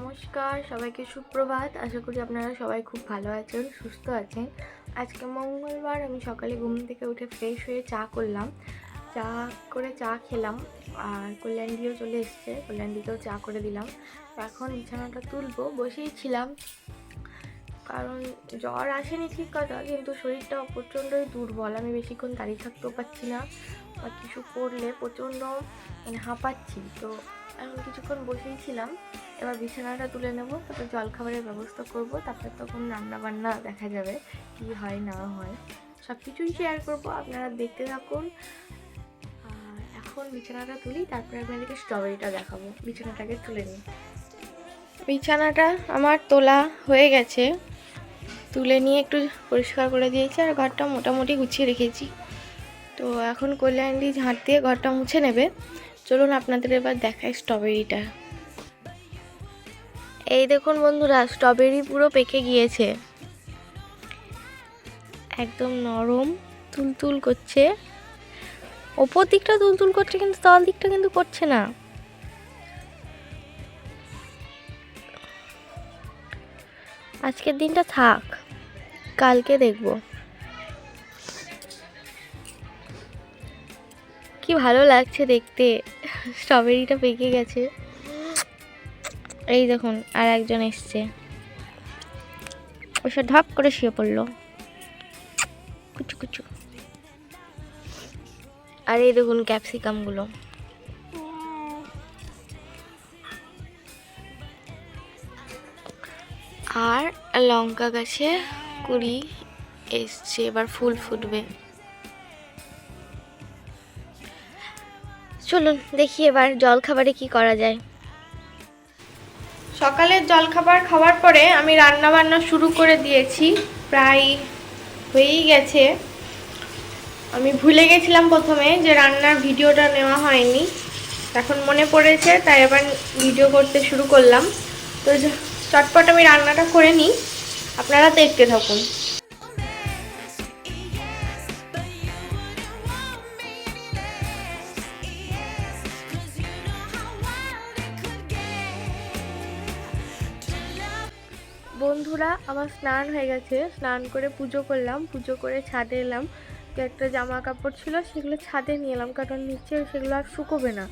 নমস্কার, সবাইকে সুপ্রভাত। আশা করি আপনারা সবাই খুব ভালো আছেন, সুস্থ আছেন। আজকে মঙ্গলবার। আমি সকালে ঘুম থেকে উঠে ফ্রেশ হয়ে চা করলাম। চা খেলাম। আর কল্যাণীও চলে এসছে, কল্যাণীকেও চা করে দিলাম। এখন বিছানাটা তুলবো, বসেই ছিলাম। কারণ জ্বর আসেনি ঠিক কথা, কিন্তু শরীরটা প্রচণ্ডই দুর্বল। আমি বেশিক্ষণ দাঁড়িয়ে থাকতেও পারছি না, বা কিছু করলে প্রচণ্ড হাঁপাচ্ছি। তো এখন কিছুক্ষণ বসেই ছিলাম। এবার বিছানাটা তুলে নেব, তারপর জলখাবারের ব্যবস্থা করব। তারপর তখন রান্নাবান্না দেখা যাবে কি হয় না হয়, সব কিছুই শেয়ার করব। আপনারা দেখতে থাকুন। আর এখন বিছানাটা তুলি, তারপরে আপনাদেরকে স্ট্রবেরিটা দেখাবো। বিছানাটাকে তুলে নিই। বিছানাটা আমার তোলা হয়ে গেছে, তুলে নিয়ে একটু পরিষ্কার করে দিয়েছি, আর ঘরটা মোটামুটি গুছিয়ে রেখেছি। তো এখন কল্যাণী ঝাঁট দিয়ে ঘরটা মুছে নেবে। চলুন আপনাদের এবার দেখাই স্ট্রবেরিটা। এই দেখুন বন্ধুরা, স্ট্রবেরি পুরো পেকে গিয়েছে, একদম নরম তুলতুল করছে। ওপর দিকটা তুলতুল করছে, কিন্তু তল দিকটা কিন্তু করছে না। আজকের দিনটা থাক, কালকে দেখব। কি ভালো লাগছে দেখতে, স্ট্রবেরিটা পেকে গেছে। এই দেখুন, আর একজন এসছে, ওসব ঢক করে শুয়ে পড়লো কুচু কুচু। আর এই দেখুন ক্যাপসিকামগুলো। আর লঙ্কা গাছে কুড়ি এসছে, এবার ফুল ফুটবে। চলুন দেখি এবার জলখাবারে কি করা যায়। সকালের জলখাবার খাওয়ার পরে আমি রান্না বান্না শুরু করে দিয়েছি, প্রায় হয়েই গেছে। আমি ভুলে গেছিলাম প্রথমে যে রান্নার ভিডিওটা নেওয়া হয়নি, এখন মনে পড়েছে, তাই এবার ভিডিও করতে শুরু করলাম। তো চটপট আমি রান্নাটা করে নিই, আপনারা দেখতে থাকুন। বন্ধুরা, আমার স্নান হয়ে গেছে। স্নান করে পুজো করলাম, পুজো করে ছাদে এলাম। তো একটা জামা কাপড় ছিল, সেগুলো ছাদে নিয়ে এলাম, কারণ নিচে সেগুলো আর শুকোবে না,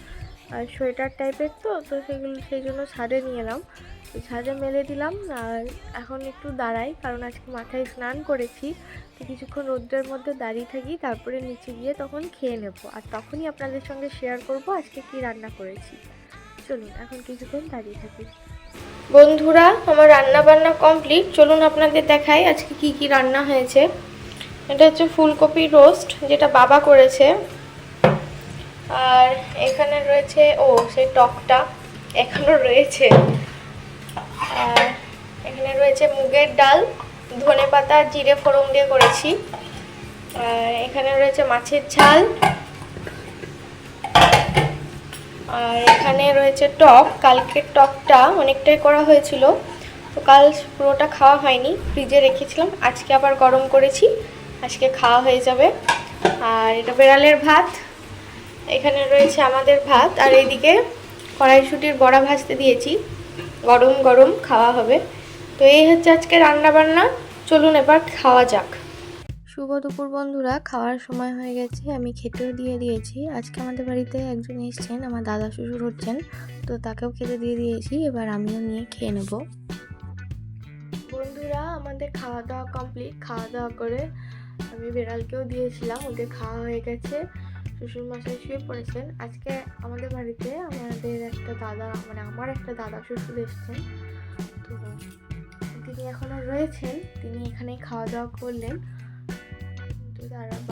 আর সোয়েটার টাইপের তো সেগুলো সেই জন্য ছাদে নিয়ে এলাম। তো ছাদে মেলে দিলাম। আর এখন একটু দাঁড়াই, কারণ আজকে মাথায় স্নান করেছি। তো কিছুক্ষণ রোদ্রের মধ্যে দাঁড়িয়ে থাকি, তারপরে নিচে গিয়ে তখন খেয়ে নেব। আর তখনই আপনাদের সঙ্গে শেয়ার করব আজকে কি রান্না করেছি। চলুন এখন কিছুক্ষণ দাঁড়িয়ে থাকি। বন্ধুরা, আমার রান্না বান্না কমপ্লিট। চলুন আপনাদের দেখাই আজকে কি কি রান্না হয়েছে। এটা হচ্ছে ফুলকপি রোস্ট, যেটা বাবা করেছে। আর এখানে রয়েছে সেই টকটা এখনো রয়েছে। আর এখানে রয়েছে মুগের ডাল, ধনেপাতা জিরে ফোড়ন দিয়ে করেছি। আর এখানে রয়েছে মাছের ঝাল। আর এখানে রয়েছে টক, কালকের টকটা অনেকটাই করা হয়েছিল, তো কাল পুরোটা খাওয়া হয়নি, ফ্রিজে রেখেছিলাম। আজকে আবার গরম করেছি, আজকে খাওয়া হয়ে যাবে। আর এটা বেড়ালের ভাত। এখানে রয়েছে আমাদের ভাত, আর এইদিকে কড়াইশুঁটির বড়া ভাজতে দিয়েছি, গরম গরম খাওয়া হবে। তো এই হচ্ছে আজকে রান্না বান্না। চলুন এবার খাওয়া যাক। শুভ দুপুর বন্ধুরা, খাওয়ার সময় হয়ে গেছে, আমি খেতেও দিয়ে দিয়েছি। আজকে আমাদের বাড়িতে একজন এসছেন, আমার দাদা শ্বশুর হচ্ছেন, তো তাকেও খেতে দিয়ে দিয়েছি। এবার আমিও নিয়ে খেয়ে নেব। বন্ধুরা, আমাদের খাওয়া দাওয়া কমপ্লিট। খাওয়া দাওয়া করে আমি বেড়ালকেও দিয়েছিলাম, ওদের খাওয়া হয়ে গেছে। শ্বশুরমশাই শুয়ে পড়েছেন। আজকে আমাদের বাড়িতে আমাদের একটা দাদা, আমার একটা দাদা শ্বশুর এসছেন, তো তিনি এখনও রয়েছেন, তিনি এখানেই খাওয়া দাওয়া করলেন।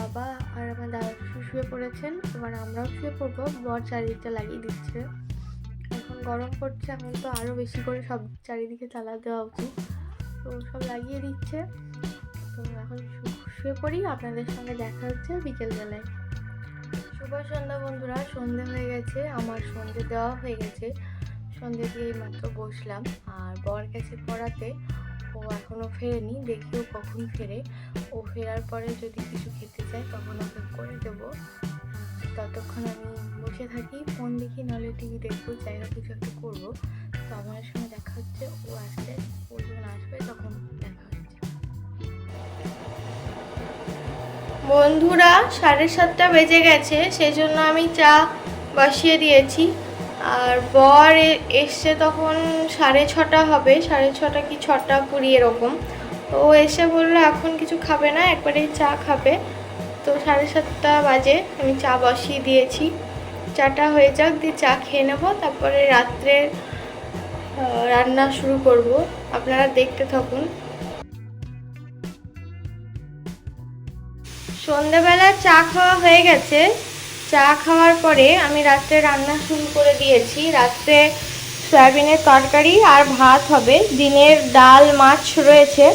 বাবা আর আমার দাদা শুয়ে পড়েছেন, এবার আমরাও শুয়ে পড়বো। বর চারিদিকটা লাগিয়ে দিচ্ছে, এখন গরম পড়ছে, এখন তো আরও বেশি করে সব চারিদিকে তালা দেওয়া উচিত, তো সব লাগিয়ে দিচ্ছে। তো এখন শুয়ে পড়ি, আপনাদের সঙ্গে দেখা হচ্ছে বিকেলবেলায়। শুভ সন্ধ্যা বন্ধুরা, সন্ধে হয়ে গেছে, আমার সন্ধে দেওয়া হয়ে গেছে। সন্ধে দিয়ে মাত্র বসলাম, আর বর গেছে পড়াতে, ও এখনও ফেরেনি, দেখিও কখন ফেরে। ও ফেরার পরে যদি কিছু খেতে চায় তখন ওকে করে দেবো। ততক্ষণ আমি বসে থাকি, ফোন দেখি, নাহলে টিভি দেখবো, যাই হোক কিছু একটা করবো। তো আমার সঙ্গে দেখা হচ্ছে, ও আসছে, ও যখন আসবে তখন দেখা হচ্ছে। বন্ধুরা 7:30 বেজে গেছে, সেই জন্য আমি চা বসিয়ে দিয়েছি। আর বর এসছে তখন 6:30 হবে, 6:30 কি 6:20 এরকম। তো ও এসে বললো এখন কিছু খাবে না, একবারে চা খাবে। তো 7:30 বাজে, আমি চা বসিয়ে দিয়েছি। চাটা হয়ে যাক, দিয়ে চা খেয়ে নেবো, তারপরে রাত্রে রান্না শুরু করব। আপনারা দেখতে থাকুন। সন্ধ্যাবেলা চা খাওয়া হয়ে গেছে। চা খাওয়ার পরে আমি রাত্রে রান্না শুরু করে দিয়েছি। রাত্রে সয়াবিনের তরকারি আর ভাত হবে, দিনের ডাল মাছ রয়েছে,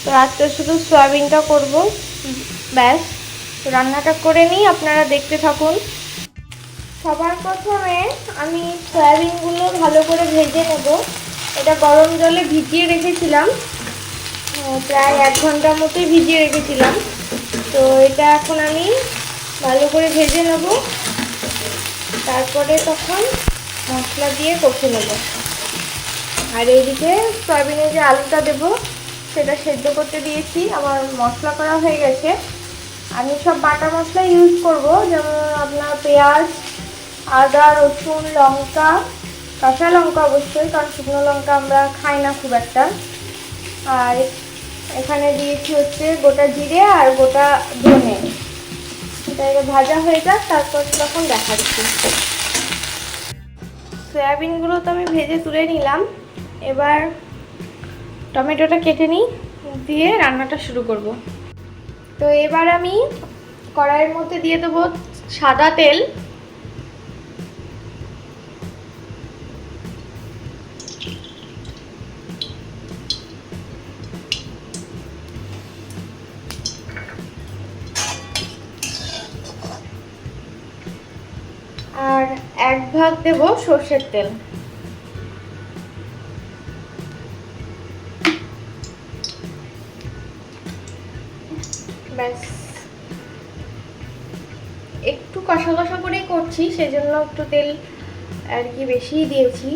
তো রাত্রে শুধু সয়াবিনটা করব, ব্যাস। রান্নাটা করে নিই, আপনারা দেখতে থাকুন। সবার প্রথমে আমি সয়াবিনগুলো ভালো করে ভেজে নেব। এটা গরম জলে ভিজিয়ে রেখেছিলাম, প্রায় 1 ঘন্টার মতোই ভিজিয়ে রেখেছিলাম। তো এটা এখন আমি ভালো করে ভেজে নেব, তারপরে তখন মশলা দিয়ে কষে নেব। আর এইদিকে সয়াবিনের যে আলুটা দেব সেটা সেদ্ধ করতে দিয়েছি, আমার মশলা করা হয়ে গেছে। আমি সব বাটা মশলা ইউজ করব, যেমন আপনার পেঁয়াজ, আদা, রসুন, লঙ্কা, কাঁচা লঙ্কা অবশ্যই, কারণ শুকনো লঙ্কা আমরা খাই না খুব একটা। আর এখানে দিয়েছি হচ্ছে গোটা জিরে আর গোটা ধনে। এটা ভাজা হয়ে যাক, তারপর তখন দেখাচ্ছি। সয়াবিনগুলো তো আমি ভেজে তুলে নিলাম, এবার টমেটোটা কেটে নিই, দিয়ে রান্নাটা শুরু করব। তো এবার আমি কড়াইয়ের মধ্যে দিয়ে দেবো সাদা তেল। আর 1 ভাগ দেব সর্ষের তেল। ব্যাস, একটু কষা কষা করেই করছি, সেজন্য একটু তেল আর কি বেশিই দিয়েছি।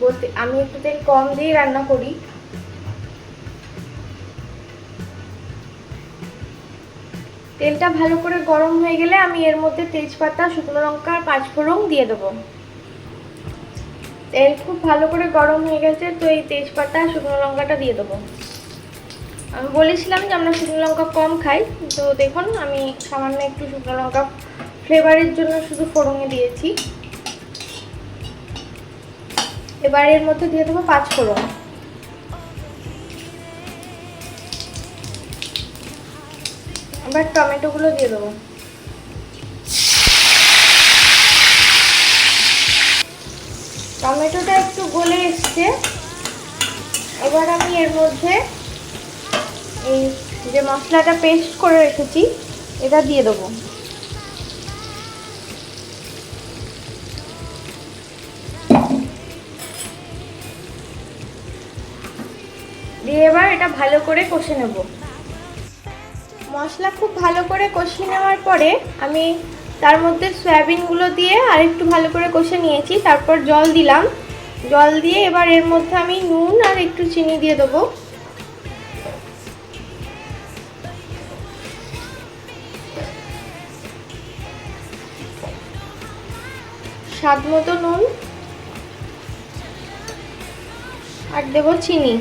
বলতে আমি একটু তেল কম দিয়ে রান্না করি। তেলটা ভালো করে গরম হয়ে গেলে আমি এর মধ্যে তেজপাতা, শুকনো লঙ্কা আর 5 ফোড়ন দিয়ে দেবো। তেল খুব ভালো করে গরম হয়ে গেছে, তো এই তেজপাতা শুকনো লঙ্কাটা দিয়ে দেবো। আমি বলেছিলাম যে আমরা শুকনো লঙ্কা কম খাই, তো দেখুন আমি সামান্য একটু শুকনো লঙ্কা ফ্লেভারের জন্য শুধু ফোড়নে দিয়েছি। এবার এর মধ্যে দিয়ে দেবো 5 ফোড়ন। এবার টমেটোগুলো দিয়ে দেবো। টমেটোটা একটু গলে এসছে, এবার আমি এর মধ্যে এই যে মশলাটা পেস্ট করে রেখেছি এটা দিয়ে দেবো। দিয়ে এবার এটা ভালো করে কষে নেব। মশলা খুব ভালো করে কষিয়ে নেওয়ার পরে আমি তার মধ্যে সয়াবিনগুলো দিয়ে আরেকটু ভালো করে কষে নিয়েছি, তারপর জল দিলাম। জল দিয়ে এবার এর মধ্যে আমি নুন আর একটু চিনি দিয়ে দেবো। স্বাদ মতো নুন আর দেবো চিনি।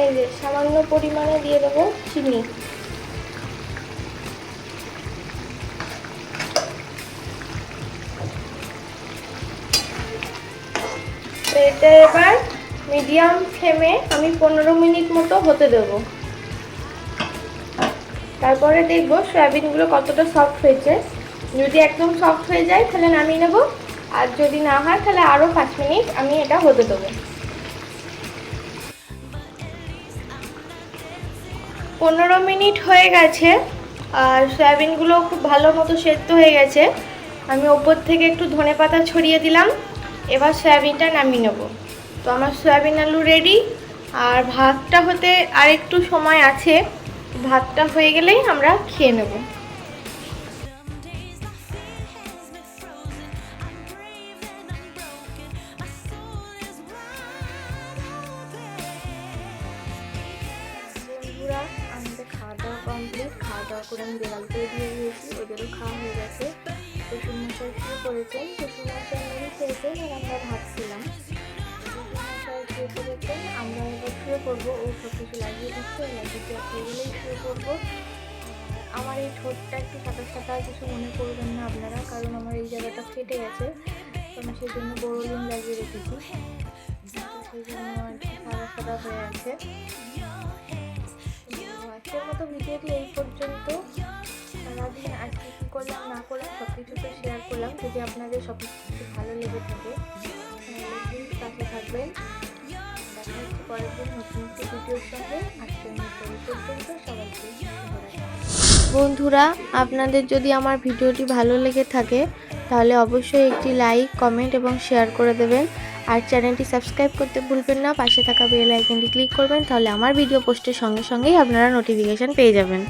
এই যে সামান্য পরিমাণে দিয়ে দেবো চিনি। তো এটা এবার মিডিয়াম ফ্লেমে আমি 15 মিনিট মতো হতে দেবো। তারপরে দেখবো সয়াবিনগুলো কতটা সফট হয়েছে। যদি একদম সফট হয়ে যায় তাহলে নামিয়ে নেব, আর যদি না হয় তাহলে আরও 5 মিনিট আমি এটা হতে দেবো। 15 মিনিট হয়ে গেছে আর সয়াবিনগুলো খুব ভালো মতো সেদ্ধ হয়ে গেছে। আমি ওপর থেকে একটু ধনেপাতা ছড়িয়ে দিলাম। এবার সয়াবিনটা নামিয়ে নেব। তো আমার সয়াবিন আলু রেডি। আর ভাতটা হতে আর একটু সময় আছে, ভাতটা হয়ে গেলেই আমরা খেয়ে নেব। বন্ধুরা, আমাদের খাওয়া দাওয়া কমপ্লিট। খাওয়া দাওয়া করে আমি দেওয়ালকে দিয়ে দিয়েছি, ওদেরও খাওয়া হয়ে গেছে। শ্বশুরমশাই শুয়ে পড়েছেন, শ্বশুরমশাই মুড়ি খেয়েছেন আর আমরা ভাত খেলাম। শ্বশুরমশাই শুয়ে পড়েছেন, আমরা এবার শুয়ে পড়বো। ও সব কিছু লাগিয়ে দিচ্ছে, লাগিয়ে দেওয়া হয়ে গেলেই শুয়ে পড়বো। আমার এই ঠোঁটটা একটু সাদা সাদা, কিছু মনে করবেন না আপনারা, কারণ আমার এই জায়গাটা ফেটে গেছে, তো আমি সেই জন্য বোরোলিন লাগিয়ে রেখেছি, সেই জন্য আর কি সাদা সাদা হয়ে আছে। আজকের মতো ভিডিওটি এই পর্যন্ত। সারাদিন আজকে কী করলাম না করলাম সব কিছু তো শেয়ার করলাম। যদি আপনাদের সব কিছু ভালো লেগে থাকে তাহলে প্লিজ পাশে থাকবেন। দেখা হচ্ছে পরের দিন নতুন একটি ভিডিওর সঙ্গে। আজকের মতো এই পর্যন্ত। সবাইকে বন্ধুরা, আপনাদের যদি আমার ভিডিওটি ভালো লেগে থাকে তাহলে অবশ্যই একটি লাইক, কমেন্ট এবং শেয়ার করে দেবেন। আর চ্যানেলটি সাবস্ক্রাইব করতে ভুলবেন না। পাশে থাকা বেল আইকনটি ক্লিক করবেন, তাহলে আমার ভিডিও পোস্টের সঙ্গে সঙ্গেই আপনারা নোটিফিকেশান পেয়ে যাবেন।